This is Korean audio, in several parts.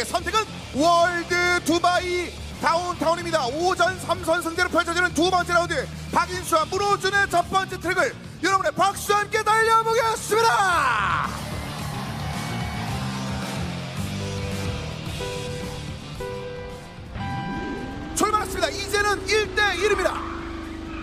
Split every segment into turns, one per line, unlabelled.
트랙의 선택은 월드 두바이 다운타운입니다. 오전 3선승제로 펼쳐지는 두 번째 라운드, 박인수와 문호준의 첫 번째 트랙을 여러분의 박수와 함께 달려보겠습니다. 출발했습니다. 이제는 1대1입니다.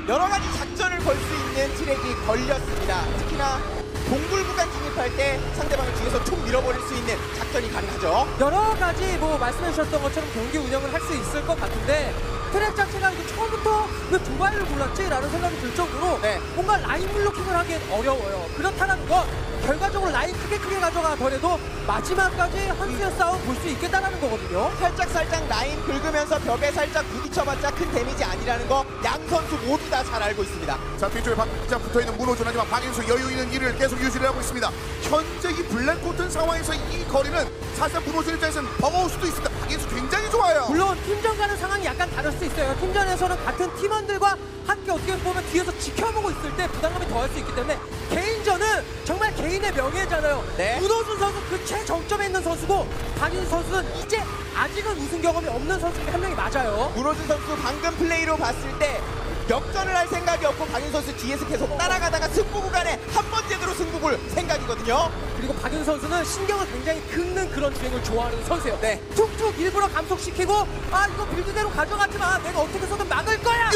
여러 가지 작전을 걸 수 있는 트랙이 걸렸습니다. 특히나 동굴 구간 진입할 때 상대방을 뒤에서 툭 밀어버릴 수 있는 작전이 가능하죠.
여러 가지 뭐 말씀해 주셨던 것처럼 경기 운영을 할 수 있을 것 같은데 트랙 자체가 이거 처음부터 왜 두바이를 골랐지라는 생각이 들 정도로
네.
뭔가 라인 블로킹을 하기엔 어려워요. 그렇다는 건 결과적으로 라인 크게 가져가더라도 마지막까지 한 수의 싸움 볼 수 있겠다는 거거든요.
살짝 라인 긁으면서 벽에 살짝 부딪혀봤자 큰 데미지 아니라는 거 양 선수 모두 다 잘 알고 있습니다.
자, 뒤쪽에 바짝 붙어있는 문호준, 하지만 박인수 여유 있는 일을 계속 유지를 하고 있습니다. 현재 이 블랙코튼 상황에서 이 거리는 사실상 문호준 입장에서는 버거울 수도 있습니다. 박인수 굉장히 좋아요.
물론 팀전 가는 상황이 약간 다를 수 있어요. 팀전에서는 같은 팀원들과 함께 어떻게 보면 뒤에서 지켜보고 있을 때 부담감이 더할 수 있기 때문에 개인전은 정말 개인의 명예잖아요.
네.
문호준 선수 그 최정점에 있는 선수고 박인수 선수는 이제 아직은 우승 경험이 없는 선수 중에 한 명이 맞아요.
문호준 선수 방금 플레이로 봤을 때 역전을 할 생각이 없고 박인 선수 뒤에서 계속 따라가다가 승부 구간에 한 번 제대로 승부 볼 생각이거든요.
그리고 박윤 선수는 신경을 굉장히 긁는 그런 주행을 좋아하는 선수예요.
네.
툭툭 일부러 감속시키고 이거 빌드대로 가져갔지만 내가 어떻게 해서든 막을 거야.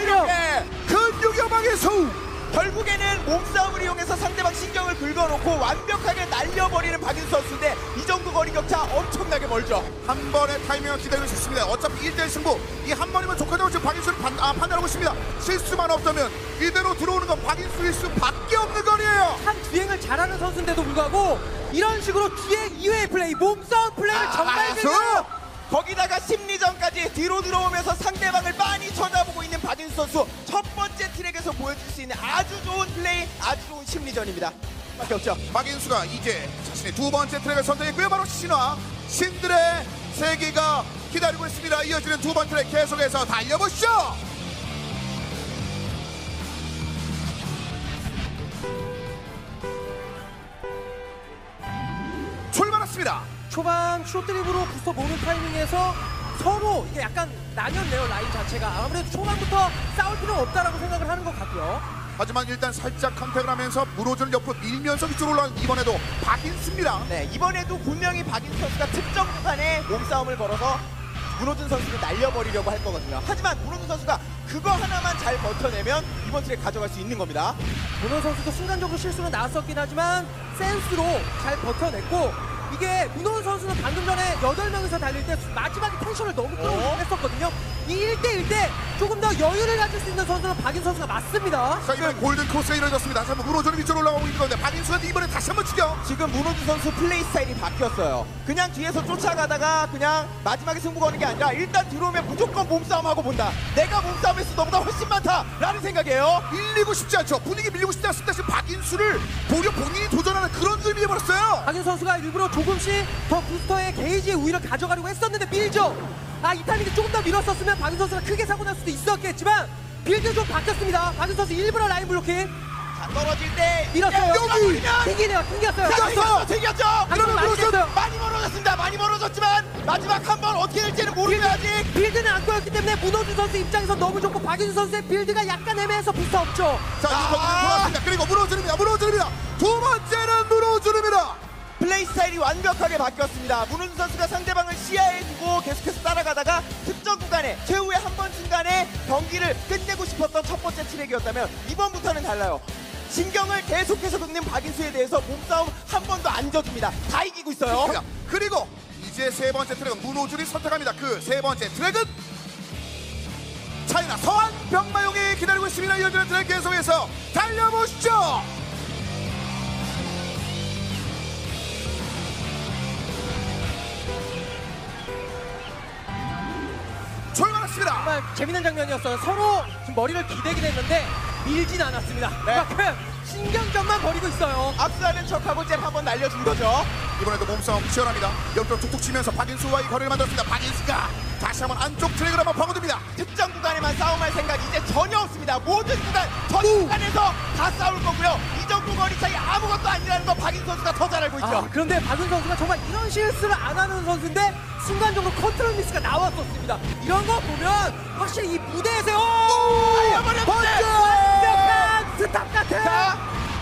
이렇게 근육의 박인수.
결국에는 몸싸움을 이용해서 상대방 신경을 긁어놓고 완벽하게 날려버리는 박인 선수인데 이 정도 거리 격차 엄청나게 멀죠.
한 번의 타이밍을 기다리고 있습니다. 어차피 1대1 승부, 이 한 번이면 족하다고 지금 박인수를 판단하고 있습니다. 실수만 없다면 이대로 들어오는 건 박인수일 수밖에 없는 거리예요.
한 주행을 잘하는 선수인데도 불구하고 이런 식으로 주행 이외의 플레이, 몸싸움 플레이를 정말 잘해요.
거기다가 심리전까지 뒤로 들어오면서 상대방을 많이 쳐다보고 있는 박인수 선수, 첫 번째 트랙에서 보여줄 수 있는 아주 좋은 플레이, 아주 좋은 심리전입니다. 밖에 없죠.
박인수가 이제 자신의 두 번째 트랙을 선택했고요. 바로 신화, 신들의 세계가 기다리고 있습니다. 이어지는 두 번째 트랙 계속해서 달려보시죠. 출발했습니다.
초반 쇼트립으로 부스터 모는 타이밍에서 서로 이게 약간 나뉘었네요. 라인 자체가 아무래도 초반부터 싸울 필요는 없다라고 생각을 하는 것 같고요.
하지만 일단 살짝 컨택을 하면서 문호준을 옆으로 밀면서 위쪽으로 올라온 이번에도 박인수입니다.
네, 이번에도 분명히 박인수 선수가 특정 구간에 몸싸움을 걸어서 문호준 선수를 날려버리려고 할 거거든요. 하지만 문호준 선수가 그거 하나만 잘 버텨내면 이번 트랙 가져갈 수 있는 겁니다.
문호 선수도 순간적으로 실수는 나왔었긴 하지만 센스로 잘 버텨냈고, 이게 문호 선수는 방금 전에 8명이서 달릴 때 마지막에 텐션을 너무 끌어올렸었거든요. 이 1대1 때 조금 더 여유를 가질 수 있는 선수는 박인 선수가 맞습니다.
자, 이번엔 골든 코스가 이루어졌습니다. 다시 한번 문호준이 위쪽으로 올라오고 있는 건데 박인수가 이번에 다시 한번 치죠.
지금 문호준 선수 플레이 스타일이 바뀌었어요. 그냥 뒤에서 쫓아가다가 그냥 마지막에 승부 거는 게 아니라 일단 들어오면 무조건 몸싸움하고 본다. 내가 몸싸움에서 너보다 훨씬 많다 라는 생각이에요.
밀리고 싶지 않죠. 분위기 밀리고 싶지 않습니다. 지금 박인수를 도리어 본인이 도전하는 그런 의미해버렸어요.
박인 선수가 일부러 조금씩 더 부스터의 게이지의 우위를 가져가려고 했었는데 밀죠. 이 타이밍에 조금 더 밀었었으면 박인 선수가 크게 사고 날 수도 있었겠지만 빌드 좀 바뀌었습니다. 박인 선수 일부러 라인 블로킹.
자, 떨어질 때
밀었어요.
여기!
튕기네요. 튕겼어요.
튕겼죠.
방금 많이 튕겼어요.
많이 멀어졌습니다. 많이 멀어졌지만 마지막 한 번 어떻게 될지는 모르죠 아직.
빌드는 안 꼬였기 때문에 문호준 선수 입장에서 너무 좋고 박인수 선수의 빌드가 약간 애매해서 부스터 없죠.
자, 이 번째는 돌아왔습니다. 그리고 문호준입니다. 문호준입니다. 두 번째는 문호준입니다.
플레이 스타일이 완벽하게 바뀌었습니다. 문호준 선수가 상대방을 시야에 두고 계속해서 따라가다가 특정 구간에 최후의 한 번 순간에 경기를 끝내고 싶었던 첫 번째 트랙이었다면 이번부터는 달라요. 신경을 계속해서 긁는 박인수에 대해서 몸싸움 한 번도 안 져줍니다. 다 이기고 있어요.
그리고 이제 세 번째 트랙은 문호준이 선택합니다. 그 세 번째 트랙은 차이나 서한 병마용이 기다리고 있습니다. 이어지는 트랙 계속해서 달려보시죠. 출발했습니다.
정말 재밌는 장면이었어요. 서로 지금 머리를 기대긴 했는데 밀진 않았습니다.
네.
그만큼 신경전만 벌이고 있어요.
압수하는 척하고 잽 한번 날려준 거죠.
이번에도 몸싸움 치열합니다. 옆으로 툭툭 치면서 박인수와의 거리를 만들었습니다. 박인수가 다시 한번 안쪽 트랙을 한번 파고듭니다.
특정 구간에만 싸움할 생각 이제 전혀 없습니다. 모든 구간, 전 구간에서 다 싸울 거고요. 이 정도 점프 거리 차이 아무것도 아니라는 거 박인 선수가 더 잘 알고 있죠.
그런데 박은 선수가 정말 이런 실수를 안 하는 선수인데 순간적으로 컨트롤 미스가 나왔었습니다. 이런 거 보면 확실히 이 무대에서
날려버렸는데!
완벽한 스탑 같은.
자,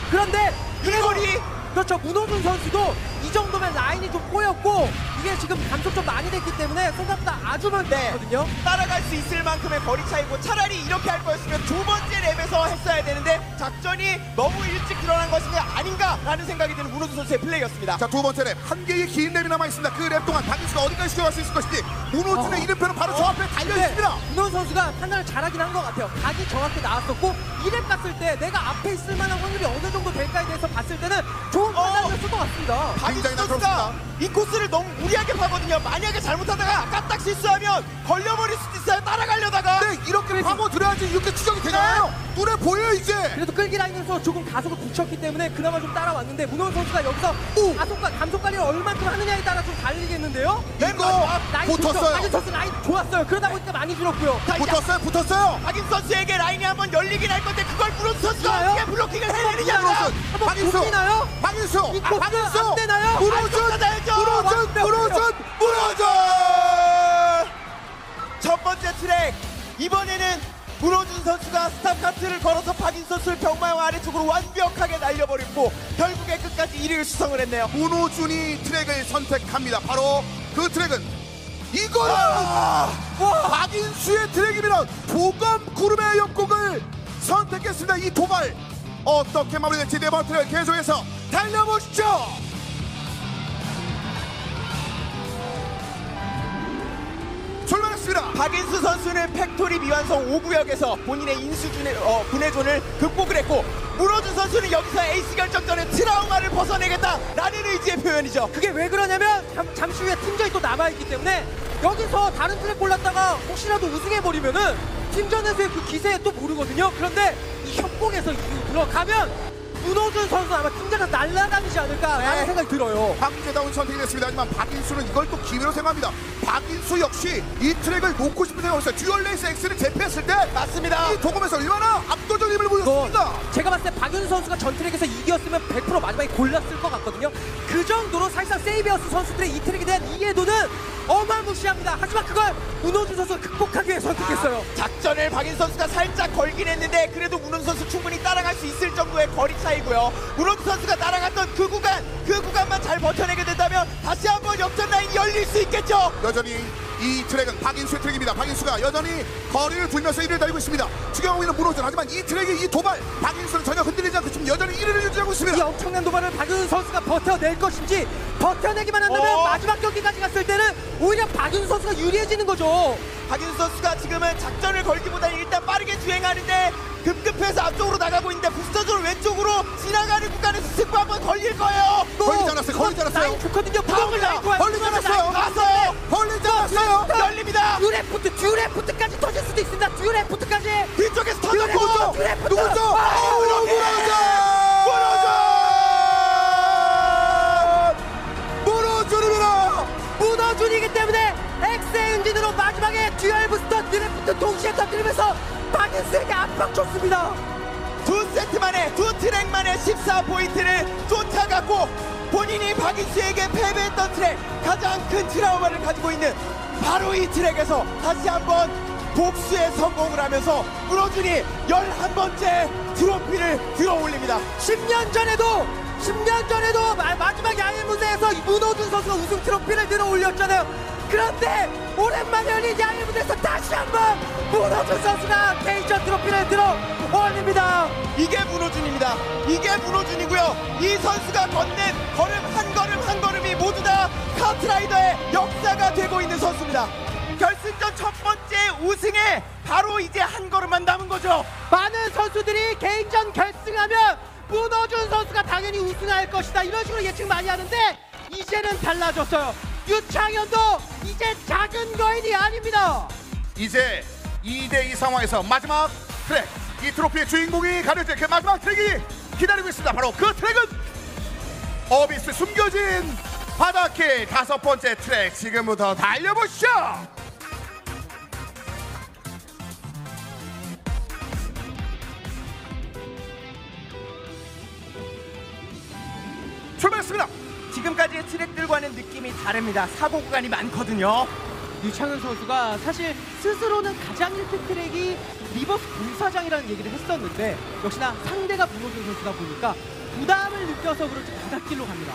그런데
이거리
그렇죠. 문호준 선수도 이 정도면 라인이 좀 꼬였고 이게 지금 감속 좀 많이 됐기 때문에 생각보다 아주 많거든요.
따라갈 수 있을 만큼의 거리 차이고 차라리 이렇게 할 거였으면 두 번째 랩에서 했어야 되는데 작전이 너무 일찍 드러난 것이 아닌가라는 생각이 드는 문호준 선수의 플레이였습니다.
자, 두 번째 랩. 한 개의 긴 랩이 남아있습니다. 그 랩 동안 박인수가 어디까지 수행할 수 있을 것인지 문호준의 이름표는 바로 저 앞에 달려있습니다.
문호준 선수가 판단을 잘하긴 한 것 같아요. 각이 정확히 나왔었고 2랩 갔을 때 내가 앞에 있을 만한 확률이 어느 정도 될까에 대해서 봤을 때는 좋은 판단이었을 것 같습니다.
박인
굉장히
선수가
날카롭습니다.
이 코스를 너무 무리하게 파거든요. 만약에 잘못하다가 까딱 실수하면 걸려버릴 수도 있어요. 따라가려다가.
네, 이렇게 파고들어야지 이렇게 추적이 되잖아요. 눈에 보여요 이제.
그래도 끌기 라인에서 조금 가속을 붙였기 때문에 그나마 좀 따라왔는데 문호준 선수가 여기서 가속과 감속 관리를 얼마큼 하느냐에 따라 좀 달리겠는데요.
이거
라인
붙었어요.
박인 선수 라인 좋았어요. 그러다 보니까 많이 줄었고요.
자, 이제
붙었어요.
박인 선수에게 라인이 한번 열리긴 할 건데 그걸 문호준 선수가
좋아요.
어떻게 블로킹을 해내느냐.
문호준,
한번
박인수,
붙이나요?
박인수,
이 코스
박인수,
안 되나요?
문호준,
첫 번째 트랙 이번에는 문호준 선수가 스탑카트를 걸어서 박인 선수를 병마용 아래쪽으로 완벽하게 날려버렸고 결국에 끝까지 1위를 수성을 했네요.
문호준이 트랙을 선택합니다. 바로 그 트랙은 이거라. 박인수의 트랙이면 도검 구름의 협곡을 선택했습니다. 이 도발 어떻게 마무리될지 네 번째 트랙 계속해서 달려보시죠. 출발했습니다.
박인수 선수는 팩토리 미완성 5구역에서 본인의 분해존을 극복을 했고 문호준 선수는 여기서 에이스 결정전에 트라우마를 벗어내겠다라는 의지의 표현이죠.
그게 왜 그러냐면 잠시 후에 팀전이 또 남아있기 때문에 여기서 다른 트랙 골랐다가 혹시라도 우승해버리면은 팀전에서의 그 기세에 또 모르거든요. 그런데 이 협곡에서 들어가면 문호준 선수 아마 팀전에서 날아다니지 않을까라는 생각이 들어요.
박재다운 선택이 됐습니다. 하지만 박인수는 이걸 또 기회로 생각합니다. 박인수 역시 이 트랙을 놓고 싶은 생각을 했어요. 듀얼 레이스 X를 제패했을 때
맞습니다.
이 도검에서 얼마나 압도적인 힘을 보였습니다.
제가 봤을 때 박윤 선수가 전 트랙에서 이겼으면 100% 마지막에 골랐을 것 같거든요. 그 정도로 사실상 세이비어스 선수들의 이 트랙에 대한 이해도는 어마무시합니다. 하지만 그걸 문호준 선수가 극복하기 위해 선택했어요.
작전을 박인 선수가 살짝 걸긴 했는데 그래도 문호준 선수 충분히 따라갈 수 있을 정도의 거리 차이고요. 문호준 선수가 따라갔던 그 구간만 잘 버텨내게 된다면 다시 한번 역전 라인이 열릴 수 있겠죠.
여전히 이 트랙은 박인수의 트랙입니다. 박인수가 여전히 거리를 두면서 1위를 달리고 있습니다. 추격하고 있는 문호준. 하지만 이 트랙의 이 도발 박인수는 전혀 흔들리지 않고 지금 여전히 1위를 유지하고 있습니다.
이 엄청난 도발을 박윤 선수가 버텨낼 것인지 버텨내기만 한다면 마지막 경기까지 갔을 때는 오히려 박윤 선수가 유리해지는 거죠.
박인 선수가 지금은 작전을 걸기보다는 일단 빠르게 주행하는데 급급해서 앞쪽으로 나가고 있는데 부스터존 왼쪽으로 지나가는 구간에서 승부 한번 걸릴 거예요.
걸리지 않았어요. 걸리지 않았어요.
라인 좋거든요. 무덤을 라인 좋아요.
걸리지 않았어요.
나왔어요.
걸리지 않았어요.
열립니다.
듀레프트까지 터질 수도 있습니다. 듀레프트까지.
뒤쪽에서 터졌고
누구죠? 문호준입니다.
문호준이기 때문에 엑스의 엔진으로 마지막에 듀얼 부스터 듀레프트 동시에 터뜨리면서 박인수에게 압박 줬습니다.
두 세트 만에 두 트랙 만에 14포인트를 쫓아갔고 본인이 박인수에게 패배했던 트랙 가장 큰 트라우마를 가지고 있는 바로 이 트랙에서 다시 한번 복수에 성공을 하면서 문호준이 11번째 트로피를 들어올립니다.
10년 전에도 마지막 야외 무대에서 문호준 선수가 우승 트로피를 들어 올렸잖아요. 그런데 오랜만에 열린 야외 무대에서 다시 한번 문호준 선수가 K전 트로피를 들어 올립니다.
이게 문호준입니다. 이게 문호준이고요. 이 선수가 걷는 걸음 한 걸음이 모두 다 카트라이더의 역사가 되고 있는 선수입니다. 결승전 첫 번째 우승에 바로 이제 한 걸음만 남은 거죠.
많은 선수들이 개인전 결승하면 문호준 선수가 당연히 우승할 것이다 이런 식으로 예측 많이 하는데 이제는 달라졌어요. 유창현도 이제 작은 거인이 아닙니다.
이제 2대2 상황에서 마지막 트랙, 이 트로피의 주인공이 가려질 그 마지막 트랙이 기다리고 있습니다. 바로 그 트랙은 어비스 숨겨진 바닷길 5번째 트랙, 지금부터 달려보시죠. 출발했습니다.
지금까지의 트랙들과는 느낌이 다릅니다. 사고 구간이 많거든요.
유창현 선수가 사실 스스로는 가장 1등 트랙이 리버스 공사장이라는 얘기를 했었는데 역시나 상대가 문호준 선수다 보니까 부담을 느껴서 그런지 바닷길로 갑니다.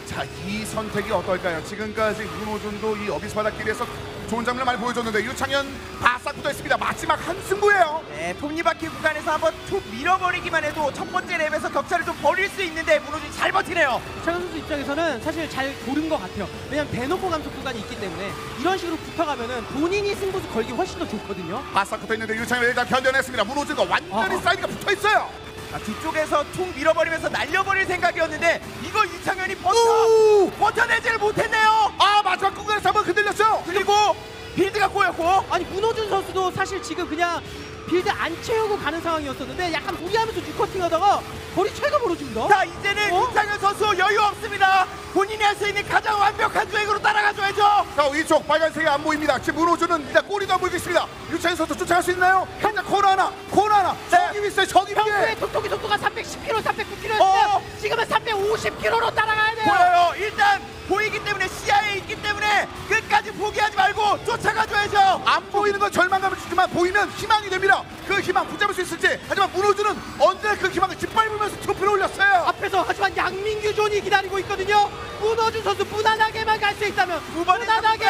자, 이 선택이 어떨까요? 지금까지 문호준도 이 어비스 바닷길에서 좋은 장면을 많이 보여줬는데 유창현 바싹 붙어있습니다. 마지막 한 승부예요.
네, 톱니바퀴 구간에서 한번 툭 밀어버리기만 해도 첫 번째 랩에서 격차를 좀 벌일 수 있는데 문호준이 잘 버티네요.
유창현 선수 입장에서는 사실 잘 고른 것 같아요. 왜냐면 대놓고 감속 구간이 있기 때문에 이런 식으로 붙어가면은 본인이 승부수 걸기 훨씬 더 좋거든요.
바싹 붙어있는데 유창현 일단 견뎌냈습니다. 문호준과 완전히 사이드가 붙어있어요.
뒤쪽에서 툭 밀어버리면서 날려버릴 생각이었는데 이걸 유창현이
오!
버텨내지를 못했네요.
아, 마지막 구간에서 한번 흔들렸죠.
그리고 빌드가 꼬였고
아니 문호준 선수도 사실 지금 그냥 빌드 안 채우고 가는 상황이었었는데 약간 무리하면서 6커팅 하다가 거리 차이가 벌어집니다.
자, 이제는 유창현 선수 여유 없습니다. 본인이 할 수 있는 가장 완벽한 주행으로 따라가줘야죠.
자, 이쪽 빨간색이 안 보입니다. 지금 문호준은 일단 꼬리도 안 보이고 있습니다. 유창현 선수 쫓아갈 수 있나요? 일단 코너 하나. 저기 있어요. 저기
평소에
위에.
톡톡이 속도가 310km, 309km였는데 지금은 350km로 따라가야 돼요.
보여요. 일단 보이기 때문에 시야에 있기 때문에 끝까지 포기하지 말고 쫓아가줘야죠.
안 보이는 건 절망감을 주지만 보이면 희망이 됩니다. 그 희망 붙잡을 수 있을지. 하지만 문호준은 언제나 그 희망을 짓밟으면서 트로피를 올렸어요.
앞에서 하지만 양민규 존이 기다리고 있거든요. 문호준 선수 무난하게만 갈 수 있다면
두 번에
무난하게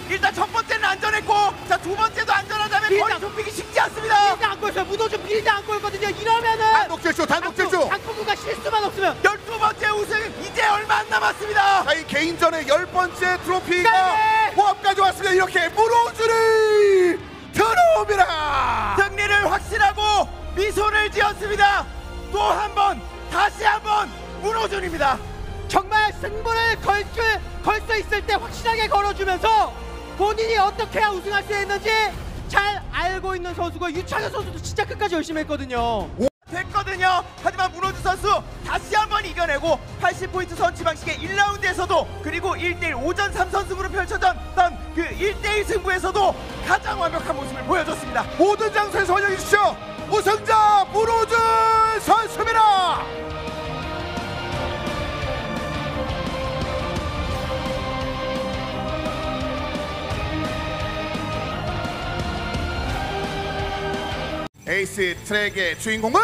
일단 첫 번째는 안전했고 자, 두 번째도 안전하다면
일단-
거리 좁히기 쉽지 않습니다.
빌드 안 꼬였어요. 문호준 빌드 안 꼬였거든요. 이러면은
단독 질주.
장풍구가 실수만 없으면
12번째 우승 이제 얼마 안 남았습니다.
자, 이 개인전의 10번째 트로피가
네.
포함까지 왔습니다. 이렇게 문호준이 들어옵니다.
승리를 확신하고 미소를 지었습니다. 또 한 번, 다시 한 번 문호준입니다.
정말 승부를 걸 수 있을 때 확실하게 걸어주면서 본인이 어떻게 해야 우승할 수 있는지 잘 알고 있는 선수고 유창현 선수도 진짜 끝까지 열심히 했거든요.
됐거든요. 하지만 문호준 선수 다시 한번 이겨내고 80포인트 선취 방식의 1라운드에서도 그리고 1대1 오전 3선 승부로 펼쳐졌던 그 1대1 승부에서도 가장 완벽한 모습을 보여줬습니다.
모든 장소에서 환영해 주시죠. 우승자 문호준 선수입니다. 에이스 트랙의 주인공은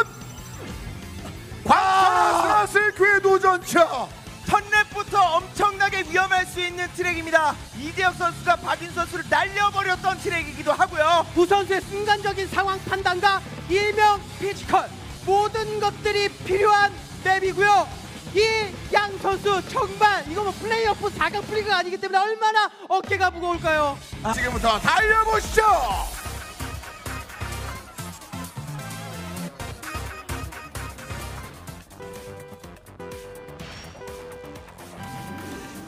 광선아슬아슬 궤도전차.
첫랩부터 엄청나게 위험할 수 있는 트랙입니다. 이재혁 선수가 박인 선수를 날려버렸던 트랙이기도 하고요.
두 선수의 순간적인 상황 판단과 일명 피지컬 모든 것들이 필요한 맵이고요. 이 양 선수 정말 이거 뭐 플레이오프 4강 플리그가 아니기 때문에 얼마나 어깨가 무거울까요?
지금부터 달려보시죠.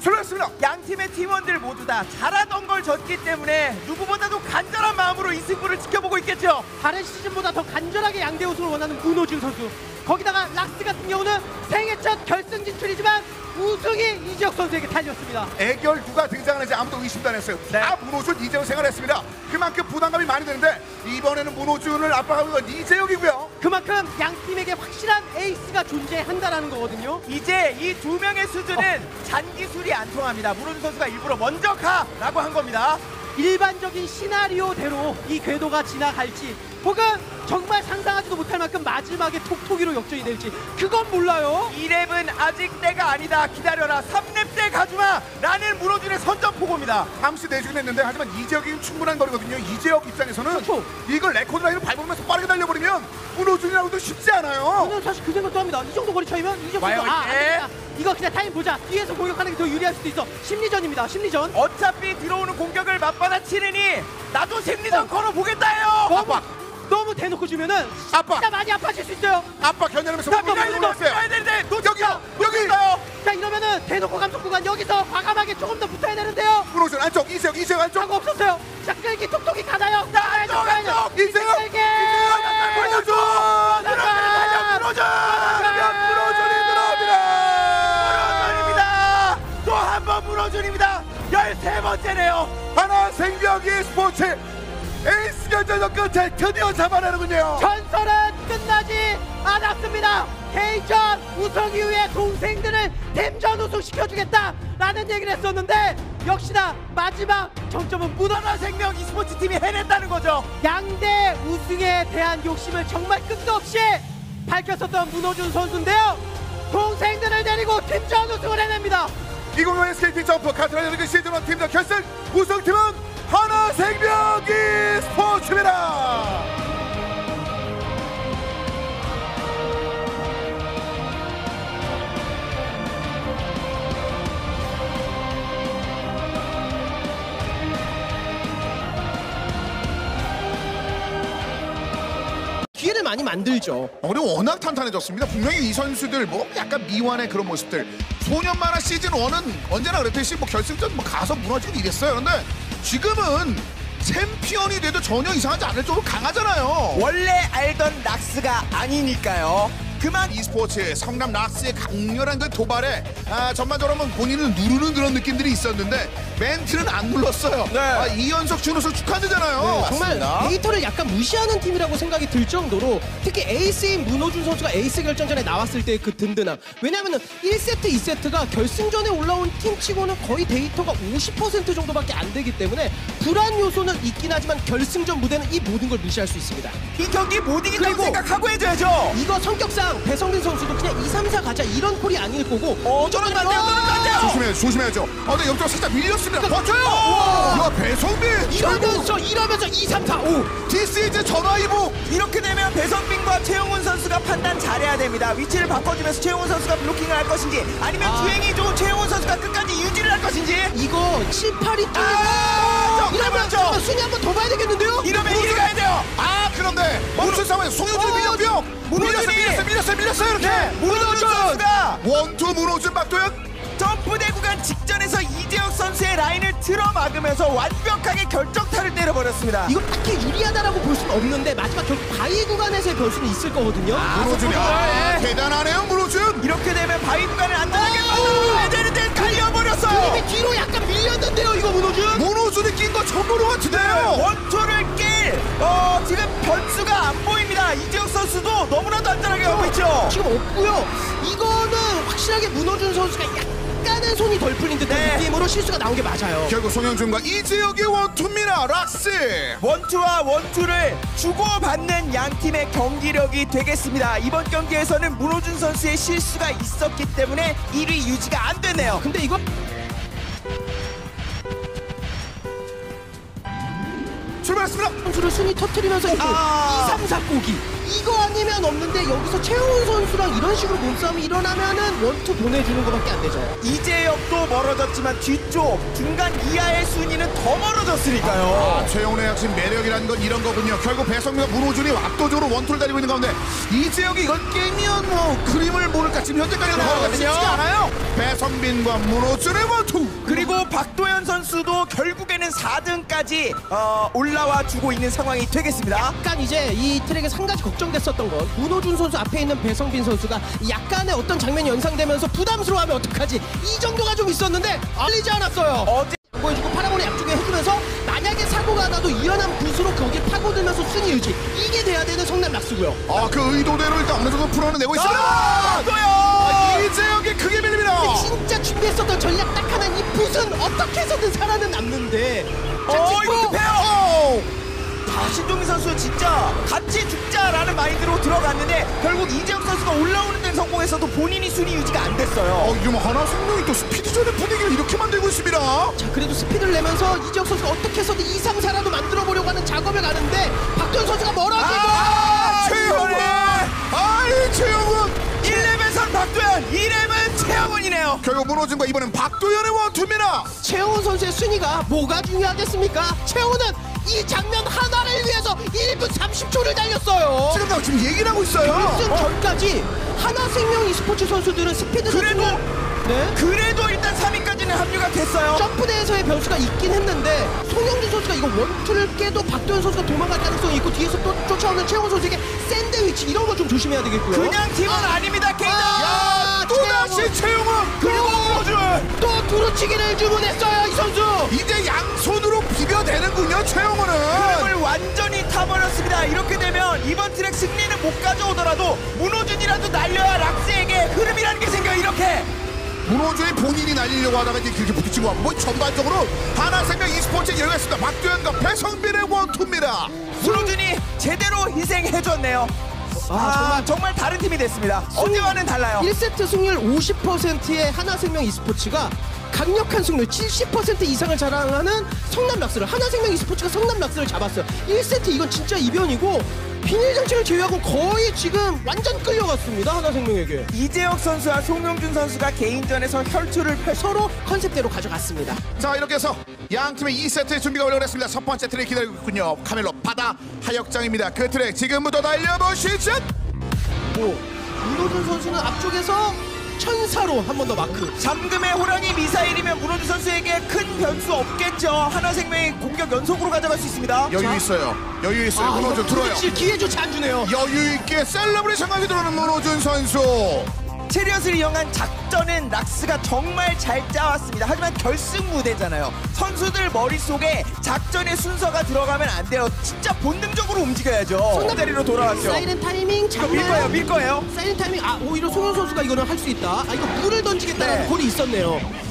출발했습니다.
양 팀의 팀원들 모두 다 잘하던 걸 졌기 때문에 누구보다도 간절한 마음으로 이 승부를 지켜보고 있겠죠.
다른 시즌보다 더 간절하게 양대 우승을 원하는 문호준 선수. 거기다가 락스 같은 경우는 생애 첫 결승 진출이지만 우승이 이지혁 선수에게 달렸습니다.
애결두가 등장하는지 아무도 의심도 안 했어요.
네.
다 문호준, 이재영 생활했습니다. 그만큼 부담감이 많이 드는데 이번에는 문호준을 압박하는 건 이재영이고요.
그만큼 양 팀에게 확실한 에이스가 존재한다라는 거거든요.
이제 이 두 명의 수준은 잔기술이 안 통합니다. 문호준 선수가 일부러 먼저 가라고 한 겁니다.
일반적인 시나리오대로 이 궤도가 지나갈지 혹은 정말 상상하지도 못할 만큼 마지막에 톡톡이로 역전이 될지 그건 몰라요.
2랩은 아직 때가 아니다. 기다려라. 3랩 때 가주마. 라는 문호준의 선전포고입니다.
잠시 내주긴 했는데 하지만 이재혁이 충분한 거리거든요. 이재혁 입장에서는
그렇죠.
이걸 레코드 라인을 밟으면서 빠르게 달려버리면 문호준이라고도 쉽지 않아요.
저는 사실 그 생각도 합니다. 이 정도 거리 차이면 이제
와요,
안
이제.
되겠다. 이거 그냥 타임 보자. 뒤에서 공격하는 게 더 유리할 수도 있어. 심리전입니다. 심리전.
어차피 들어오는 공격을 맞받아치느니 나도 심리전 걸어보겠다요.
너무 대놓고 주면은
아빠.
진짜 많이 아파질 수 있어요.
아빠 견뎌내면서
자,
문호준이
밀어야
올라왔어요.
되는데
여기요, 여기.
놓쳤어요.
자 이러면은 대놓고 감속 구간 여기서 과감하게 조금 더 붙어야 되는데요.
문호준 안쪽, 이재혁 안쪽.
하고 없었어요. 자 끌기 톡톡이 가나요?
자, 안쪽.
이재혁.
끌기.
문호준.
문호준.
문호준이 들어옵니다.
문호준입니다. 또 한 번 문호준입니다. 13번째네요.
하나 생명이 스포츠 에이스 결전전 끝에 드디어 잡아내는군요.
전설은 끝나지 않았습니다. K전 우승 이후에 동생들을 댐전 우승 시켜주겠다라는 얘기를 했었는데 역시나 마지막 정점은 무너난 생명 e스포츠 팀이 해냈다는 거죠. 양대 우승에 대한 욕심을 정말 끝도 없이 밝혔었던 문호준 선수인데요. 동생들을 데리고 팀전 우승을 해냅니다.
2025 SKT 점프 카트라이더 리그 시즌1 팀전 결승 우승팀은 하나생명 e스포츠입니다.
기회를 많이 만들죠.
그리고 워낙 탄탄해졌습니다. 분명히 이 선수들 뭐 약간 미완의 그런 모습들. 소년 만화 시즌 1은 언제나 그랬듯이 뭐 결승전 뭐 가서 무너지고 이랬어요. 그런데 지금은 챔피언이 돼도 전혀 이상하지 않을 정도로 강하잖아요.
원래 알던 락스가 아니니까요. 그만
e스포츠의 성남 락스의 강렬한 그 도발에 전반적으로 본인을 누르는 그런 느낌들이 있었는데 멘트는 안 눌렀어요.
네.
2연속 준우승 축하드리잖아요.
정말 데이터를 약간 무시하는 팀이라고 생각이 들 정도로 특히 에이스인 문호준 선수가 에이스 결정전에 나왔을 때 그 든든함. 왜냐하면 1세트, 2세트가 결승전에 올라온 팀치고는 거의 데이터가 50% 정도밖에 안 되기 때문에 불안 요소는 있긴 하지만 결승전 무대는 이 모든 걸 무시할 수 있습니다.
이 경기 못 이긴다고
그리고
생각하고 해줘야죠.
이거 성격상 배성빈 선수도 그냥 2, 3, 4 가자 이런 콜이 아닐 거고
떨어지면 안 돼요, 떨어지면 안 돼요.
조심해야죠. 근데 옆으로 살짝 밀렸습니다. 버텨요. 야, 배성빈.
이러면서 2, 3, 4, 5
디스이즈 전화이복.
이렇게 되면 배성빈과 최용훈 선수가 판단 잘해야 됩니다. 위치를 바꿔주면서 최용훈 선수가 블로킹을 할 것인지 아니면 주행이 좋은 최용훈 선수가 끝까지 유지를 할 것인지.
이거 7, 8위 쪽에 이러면
잠깐만요.
순위 한번 더 봐야 되겠는데요?
이러면 1위 가야 돼요.
그런데 멈춘 상황에 송영준이 밀렸고요. 밀렸어요 이렇게.
문호준 선수가
원투 문호준 박도현.
점프대 구간 직전에서 이재혁 선수의 라인을 틀어막으면서 완벽하게 결정타를 때려버렸습니다.
이거 딱히 유리하다라고 볼 수는 없는데 마지막 결국 바위 구간에서의 변수는 있을 거거든요.
문호준이 대단하네요 문호준.
이렇게 되면 바위 구간을 안전하게 만들어야 되는데 갈려버렸어요.
이미 뒤로 약간 밀렸는데요, 이거 문호준.
문호준이 낀 거 전부로 같은데요.
원투를 깰 지금 변수가 안 보입니다. 이재혁 선수도 너무나도 안전하게 가고 있죠.
지금 없고요. 이거는 확실하게 문호준 선수가 약간은 손이 덜 풀린 듯한
네.
느낌으로 실수가 나온 게 맞아요.
결국 송영준과 이재혁의 원투입니다. 락스.
원투와 원투를 주고받는 양 팀의 경기력이 되겠습니다. 이번 경기에서는 문호준 선수의 실수가 있었기 때문에 1위 유지가 안 되네요.
근데 이거
출발했습니다.
선수를 순위 터트리면서 2, 3, 4 고기 이거 아니면 없는데 여기서 최훈 선수랑 이런 식으로 몸싸움이 일어나면은 원투 보내주는 것밖에 안 되죠.
이재혁도 멀어졌지만 뒤쪽 중간 이하의 순위는 더 멀어졌으니까요.
최영훈의 핵심 매력이라는 건 이런 거군요. 결국 배성민과 문호준이 압도적으로 원투를 달리고 있는 가운데 이재혁이 이걸 깨면 뭐 그림을 모를까 지금 현재까지는 거리가 쉽지 않아요. 배성민과 문호준의 원투.
그리고 박도현 선수도 결국에는 4등까지 올라와 주고 있는 상황이 되겠습니다.
약간 이제 이 트랙에서 한 가지 걱정됐었던 건 문호준 선수 앞에 있는 배성빈 선수가 약간의 어떤 장면이 연상되면서 부담스러워하면 어떡하지 이 정도가 좀 있었는데 알리지 않았어요.
어제
보여주고 파라곤의 앞쪽에 해주면서 만약에 사고가 나도 유연한 붓으로 거길 파고들면서 순위 유지 이게 돼야 되는 성남 락스고요.
그 의도대로 일단 어느 정도 풀어내고 있어요.
박도현!
이재혁이 크게 밀립니다.
근데 진짜 준비했었던 전략 딱 하나 이 붓은 어떻게 해서든 살아는 남는데
이거 급해요. 신동민 선수 진짜 같이 죽자라는 마인드로 들어갔는데 결국 이재혁 선수가 올라오는 데 성공해서도 본인이 순위 유지가 안 됐어요.
지금 하나생명이 또 스피드전의 분위기를 이렇게 만들고 있습니다.
자 그래도 스피드를 내면서 이재혁 선수가 어떻게 해서든 2, 3, 4라도 만들어보려고 하는 작업을 가는데 박도현 선수가 멀어지고
최영훈! 최영훈!
1렙에선 박도현, 2렙은 최영훈이네요.
결국 문호준과 이번엔 박도현의 원투입니다.
최훈 선수의 순위가 뭐가 중요하겠습니까? 최훈은 이 장면 하나를 위해서 1분 30초를 달렸어요.
지금 얘기를 하고 있어요.
결승 전까지 하나생명 e스포츠 선수들은 스피드
그래도 일단 3위까지는 합류가 됐어요.
점프대에서의 변수가 있긴 했는데 송영준 선수가 이거 원투를 깨도 박도현 선수가 도망갈 가능성이 있고 뒤에서 또 쫓아오는 최훈 선수에게 샌드위치 이런 거 좀 조심해야 되겠고요.
그냥 팀은 아닙니다. 케이다.
또다시 최영훈 그리고 문호준
또 두루치기를 주문했어요 이 선수.
이제 양손으로 비벼대는군요 최영훈은.
흐름을 완전히 타버렸습니다. 이렇게 되면 이번 트랙 승리는 못 가져오더라도 문호준이라도 날려야 락스에게 흐름이라는 게 생겨요. 이렇게
문호준이 본인이 날리려고 하다가 이제 그렇게 부딪히고 뭐 전반적으로 하나생명 e스포츠에 열렸습니다. 박두현과 배성빈의 원투입니다.
문호준이 제대로 희생해줬네요. 정말 다른 팀이 됐습니다. 어제와는 달라요.
1세트 승률 50%의 하나생명 e스포츠가 강력한 승률 70% 이상을 자랑하는 성남락스를, 하나생명 e스포츠가 성남락스를 잡았어요. 1세트 이건 진짜 이변이고 비닐장치를 제외하고 거의 지금 완전 끌려갔습니다. 하나생명에게.
이재혁 선수와 송영준 선수가 개인전에서 혈투를
서로 컨셉대로 가져갔습니다.
자, 이렇게 해서 양 팀의 2세트 준비가 완료됐습니다. 첫 번째 트랙 기다리고 있군요. 카멜로 바다 하역장입니다. 그 트랙 지금부터 달려보시죠.
문호준 선수는 앞쪽에서 천사로 한 번 더 마크.
잠금의 호랑이 미사일이면 문호준 선수에게 큰 변수 없겠죠. 하나생명이 공격 연속으로 가져갈 수 있습니다.
여유 있어요. 여유 있어요. 문호준 들어요.
기회 조차 안 주네요.
여유 있게 셀러브레이션까지 들어오는 문호준 선수.
체리엇을 이용한 작전은 락스가 정말 잘 짜왔습니다. 하지만 결승 무대잖아요. 선수들 머릿속에 작전의 순서가 들어가면 안 돼요. 진짜 본능적으로 움직여야죠. 자리로 돌아왔죠.
사이렌 타이밍
밀
잡나요?
거예요, 밀 거예요.
사이렌 타이밍, 오히려 송현 선수가 이거는 할 수 있다. 이거 물을 던지겠다는
네.
골이 있었네요.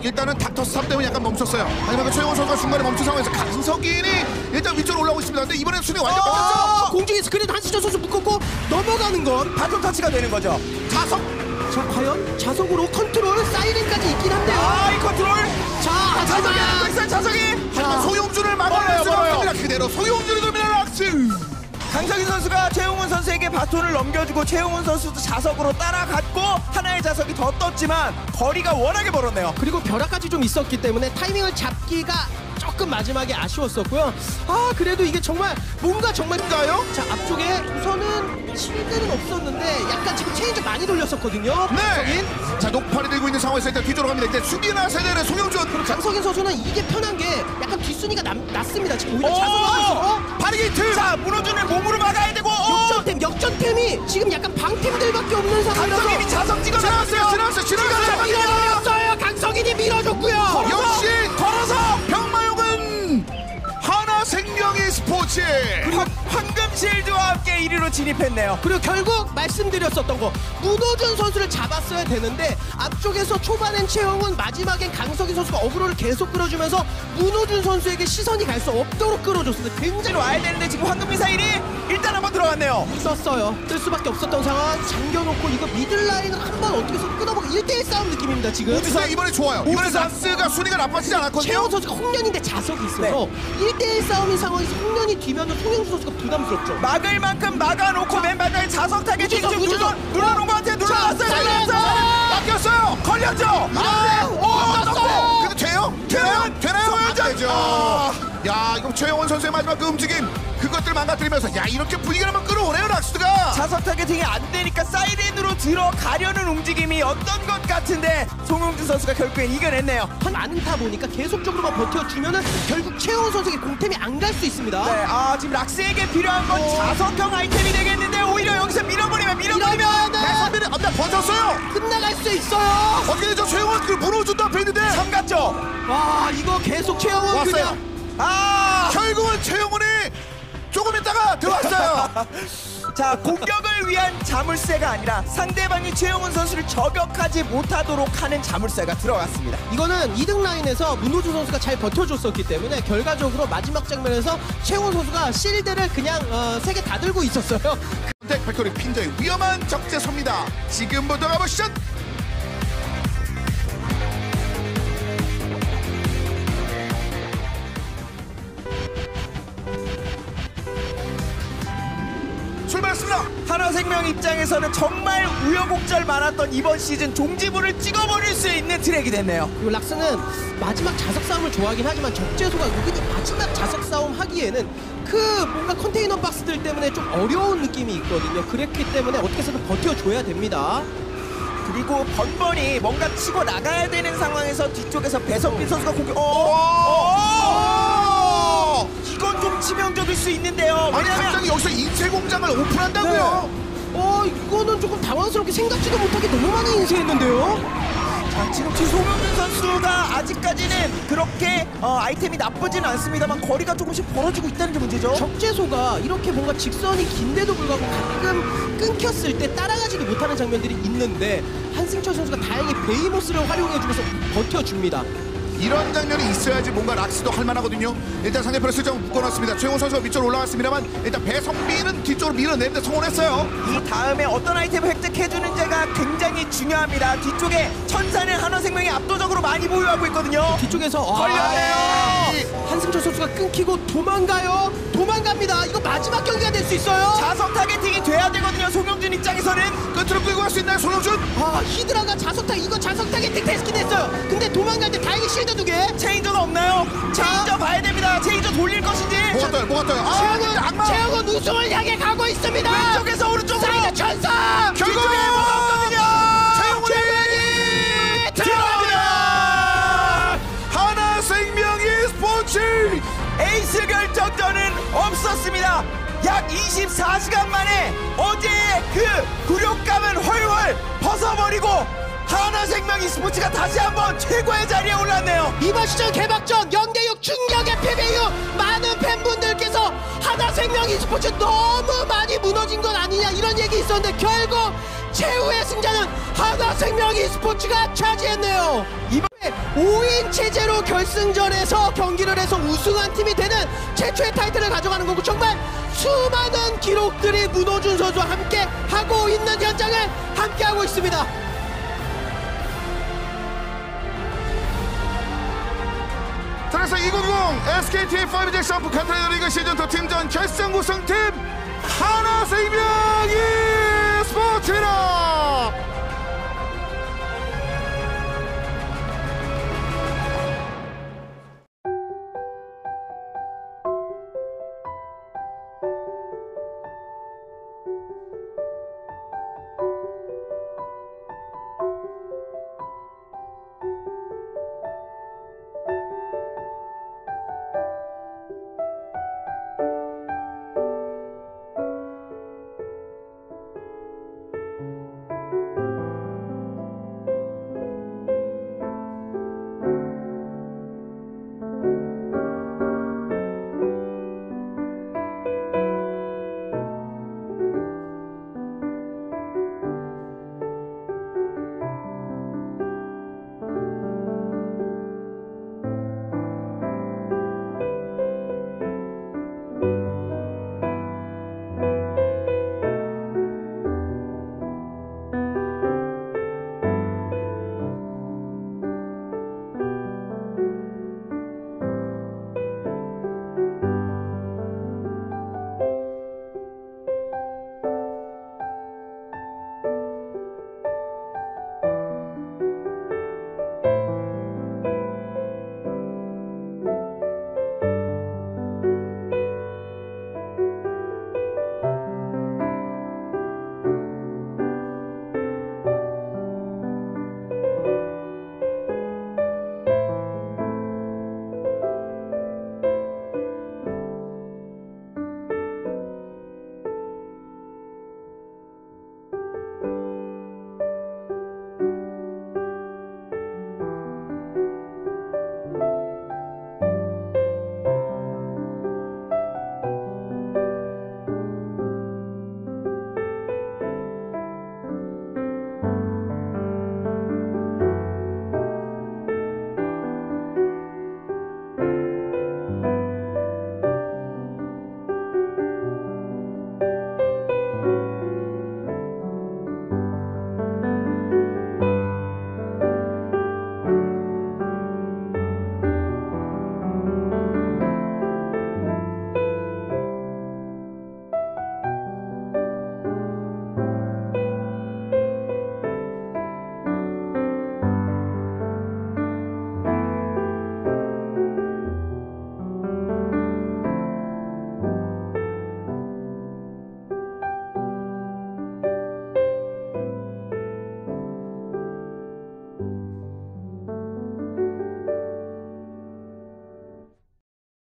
일단은 닥터스 3 때문에 약간 멈췄어요. 하지만 그 최영원 선수가 중간에 멈춘 상황에서 강석인이 일단 위쪽으로 올라오고 있습니다. 근데 이번엔 순위 완전 바뀌었죠.
공중에서 그래도 한시전 선수 묶었고 넘어가는 건
바톤 터치가 되는 거죠.
자석.
자, 과연 자석으로 컨트롤 사이렌까지 있긴 한데요.
이 컨트롤.
자,
자석이 하고 있어요, 자석이.
하지만 소용준을 막아낼 수
멀어요.
없습니다. 그대로 소용준이 돕니다. 락스.
강석인 선수가 최용훈 선수에게 바톤을 넘겨주고 최용훈 선수도 자석으로 따라갔고 하나의 자석이 더 떴지만 거리가 워낙에 멀었네요.
그리고 벼락까지 좀 있었기 때문에 타이밍을 잡기가 조금 마지막에 아쉬웠었고요. 그래도 이게 정말 뭔가 정말인가요? 자, 앞쪽에 우선은 실드는 없었는데 약간 지금 체인지 많이 돌렸었거든요.
네.
강석인.
자, 녹팔이 들고 있는 상황에서 일단 뒤쪽으로 갑니다. 이제 수비나 세대의 송영준.
강석인 선수는 이게 편한 게 약간 뒷순위가 났습니다. 지금 오히려
오!
자석으로
파리게이트.
자, 문호준을 몸으로 막아야 되고
역전템이 지금 약간 방템들밖에 없는 상황이라서
강석인이 자석 찍어 나왔어요.
밀어줬어요. 강석인이 밀어줬고요.
역시 걸어서 병마용은 하나생명의 스포츠.
황금 실드와 함께 1위로 진입했네요.
그리고 결국 말씀드렸었던 거 문호준 선수를 잡았어야 되는데 앞쪽에서 초반엔 최영훈, 마지막엔 강석인 선수가 어그로를 계속 끌어주면서 문호준 선수에게 시선이 갈 수 없도록 끌어줬습니다. 굉장히
와야 되는데 지금 황금 미사일이 일단 한번 들어갔네요.
썼어요. 뜰 수밖에 없었던 상황. 잠겨놓고 이거 미들라인을 한번 어떻게서 끊어보고 1대1 싸움 느낌입니다 지금.
우주선 이번에 좋아요. 이번에
우주선.
락스가 순위가 나빠지지 않았거든요.
최영훈 선수가 홍련인데 자석이 있어서 1대1 싸움인 상황에서 홍련이 뒤면 송영주 선수가 부담스럽죠.
막을 만큼 막아놓고 맨 마지막에 자석 타겟팅 좀
우주선.
눌러놓은 것 같아요. 눌러놨어요.
사이렌!
바뀌었어요.
걸렸죠.
근데 돼요? 되나요? 안 되죠. 야, 이거 최영원 선수의 마지막 그 움직임, 그것들 망가뜨리면서 야, 이렇게 분위기를 한번 끌어오네요, 락스가.
자석 타겟팅이 안 되니까 사이렌으로 들어가려는 움직임이 어떤 것 같은데 송영준 선수가 결국엔 이겨냈네요.
많은 타 보니까 계속적으로만 버텨주면은 결국 최영훈 선수에게 공템이 안 갈 수 있습니다.
네, 지금 락스에게 필요한 건 자석형 아이템이 되겠는데 오히려 여기서 밀어버리면
배선빈이 앞에 버텼어요.
끝나갈 수 있어요.
어떻게 되죠? 최영원 그 문호준도 앞에 있는데
삼갔죠.
와, 이거 계속 최영훈
왔어요.
그냥
결국은 최영원이 조금 있다가 들어왔어요.
자, 공격을 위한 자물쇠가 아니라 상대방이 최영훈 선수를 저격하지 못하도록 하는 자물쇠가 들어갔습니다.
이거는 2등 라인에서 문호준 선수가 잘 버텨줬었기 때문에 결과적으로 마지막 장면에서 최영훈 선수가 실드를 그냥 3개 다 들고 있었어요.
백 팩토리 핀저의 위험한 적재소입니다. 지금부터 가보시죠. 출발했습니다.
하나생명 입장에서는 정말 우여곡절 많았던 이번 시즌 종지부를 찍어버릴 수 있는 트랙이 됐네요.
그리고 락스는 마지막 자석 싸움을 좋아하긴 하지만 적재소가 은근히 마지막 자석 싸움 하기에는 그 뭔가 컨테이너 박스들 때문에 좀 어려운 느낌이 있거든요. 그랬기 때문에 어떻게 해서든 버텨줘야 됩니다.
그리고 번번이 뭔가 치고 나가야 되는 상황에서 뒤쪽에서 배성빈 선수가 공격. 이건 좀 치명적일 수 있는데요.
아니 갑자기 여기서 인쇄 공장을 오픈한다고요?
이거는 조금 당황스럽게 생각지도 못하게 너무 많이 인쇄했는데요.
자, 지금 송영준 선수가 아직까지는 그렇게 아이템이 나쁘진 않습니다만 거리가 조금씩 벌어지고 있다는 게 문제죠.
적재소가 이렇게 뭔가 직선이 긴데도 불구하고 가끔 끊겼을 때 따라가지도 못하는 장면들이 있는데 한승철 선수가 다행히 베이모스를 활용해주면서 버텨줍니다.
이런 장면이 있어야지 뭔가 락스도 할만하거든요. 일단 상대편을 슬쩍 묶어놨습니다. 최용호 선수가 위쪽으로 올라갔습니다만 일단 배성민은 뒤쪽으로 밀어내는데 성공했어요.
이 다음에 어떤 아이템을 획득해주는지가 굉장히 중요합니다. 뒤쪽에 천사는 한화생명이 압도적으로 많이 보유하고 있거든요.
뒤쪽에서
걸려요.
한승철 선수가 끊기고 도망가요. 도망갑니다. 이거 마지막 경기가 될 수 있어요.
자석 타겟팅이 돼야 되거든요. 송영준 입장에서는.
끝으로 끌고 갈 수 있나요, 손흥준?
히드라가 이거 자석 타겟팅 테스트 됐어요. 근데 도망갈 때 다행히 실드 2개.
체인저가 없나요? 체인저 봐야 됩니다. 체인저 돌릴 것인지.
뭐가 떠요?
최영은 우승을 향해 가고 있습니다.
왼쪽에서 오른쪽으로.
사이드 천사.
결국
뒤쪽에 뭐가 없거든요.
최용훈이 들어갑니다. 하나생명 e스포츠
에이스 결정전은 없었습니다. 약 24시간 만에 어제의 그 굴욕감은 훨훨 벗어버리고 하나생명 e스포츠가 다시 한번 최고의 자리에 올랐네요.
이번 시즌 개막전 0대6 충격의 패배 이후 많은 팬분들께서 하나생명 e스포츠 너무 많이 무너진 건 아니냐 이런 얘기 있었는데 결국 최후의 승자는 하나생명 e스포츠가 차지했네요. 이번에 5인 체제로 결승전에서 경기를 해서 우승한 팀이 되는 최초의 타이틀을 가져가는 거고 정말 수많은 기록들이 문호준 선수와 함께 하고 있는 현장을 함께 하고 있습니다.
자, 그래서 2020 SKT5G 점프 카트라이더 리그 시즌2 팀전 결승 우승팀